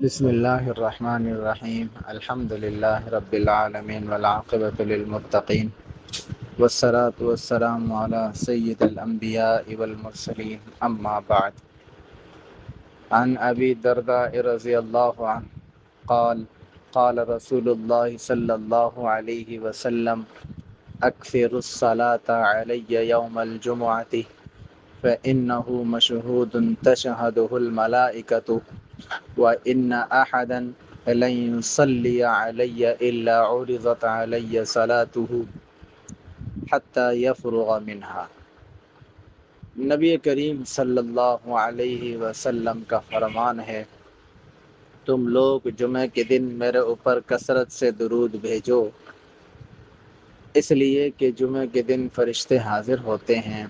بسم اللہ الرحمن الرحیم الحمد للہ رب العالمین والعاقبۃ للمتقین والصلاة والسلام علی سید الانبیاء والمرسلین اما بعد عن ابی درداء رضی اللہ عنہ قال قال رسول اللہ صلی اللہ علیہ وسلم اکثر الصلاة علی یوم الجمعۃ فإنه مشهود تشهده الملائكة وإن أحدا لن يصلي علي إلا عرضت علي صلاته حتى يفرغ منها۔ نبی کریم صلی اللہ علیہ وسلم کا فرمان ہے، تم لوگ جمعہ کے دن میرے اوپر کثرت سے درود بھیجو، اس لیے کہ جمعہ کے دن فرشتے حاضر ہوتے ہیں،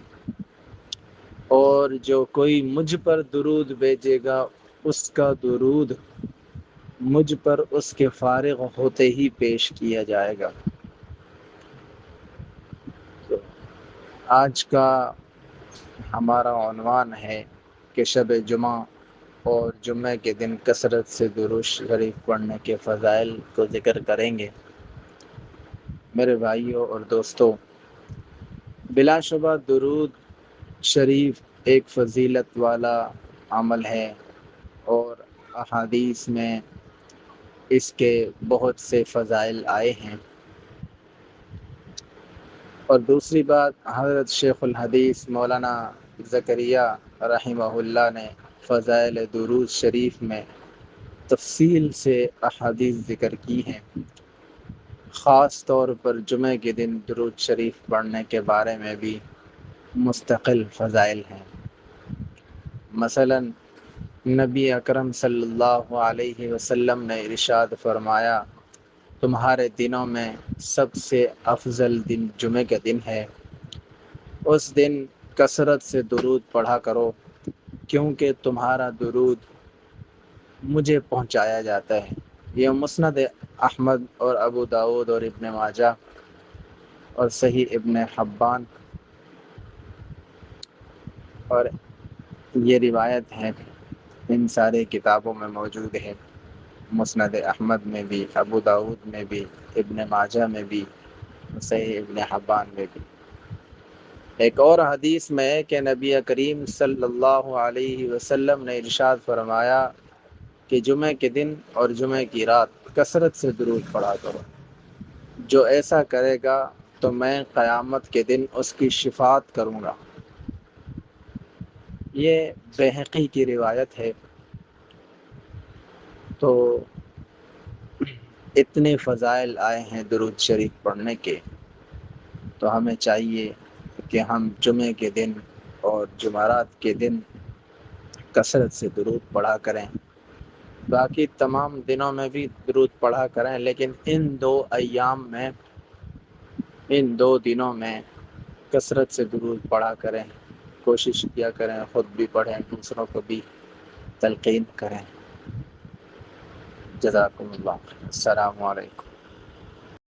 اور جو کوئی مجھ پر درود بھیجے گا اس کا درود مجھ پر اس کے فارغ ہوتے ہی پیش کیا جائے گا۔ تو آج کا ہمارا عنوان ہے کہ شب جمعہ اور جمعہ کے دن کثرت سے درود شریف پڑھنے کے فضائل کو ذکر کریں گے۔ میرے بھائیوں اور دوستوں، بلا شبہ درود شریف ایک فضیلت والا عمل ہے، اور احادیث میں اس کے بہت سے فضائل آئے ہیں۔ اور دوسری بات، حضرت شیخ الحدیث مولانا زکریا رحمہ اللہ نے فضائل درود شریف میں تفصیل سے احادیث ذکر کی ہیں، خاص طور پر جمعہ کے دن درود شریف پڑھنے کے بارے میں بھی مستقل فضائل ہیں۔ مثلا نبی اکرم صلی اللہ علیہ وسلم نے ارشاد فرمایا، تمہارے دنوں میں سب سے افضل دن جمعہ کا دن ہے، اس دن کثرت سے درود پڑھا کرو، کیونکہ تمہارا درود مجھے پہنچایا جاتا ہے۔ یہ مسند احمد اور ابو داود اور ابن ماجہ اور صحیح ابن حبان اور یہ روایت ہے، ان سارے کتابوں میں موجود ہے، مسند احمد میں بھی، ابو داود میں بھی، ابن ماجہ میں بھی، صحیح ابن حبان میں بھی۔ ایک اور حدیث میں ہے کہ نبی کریم صلی اللہ علیہ وسلم نے ارشاد فرمایا کہ جمعہ کے دن اور جمعہ کی رات کثرت سے درود پڑھا کرو، جو ایسا کرے گا تو میں قیامت کے دن اس کی شفاعت کروں گا۔ یہ بہقی کی روایت ہے۔ تو اتنے فضائل آئے ہیں درود شریف پڑھنے کے، تو ہمیں چاہیے کہ ہم جمعے کے دن اور جمعرات کے دن کثرت سے درود پڑھا کریں۔ باقی تمام دنوں میں بھی درود پڑھا کریں، لیکن ان دو دنوں میں کثرت سے درود پڑھا کریں، کوشش کیا کریں خود بھی پڑھیں، دوسروں کو بھی تلقین کریں۔ جزاکم اللہ، السلام علیکم۔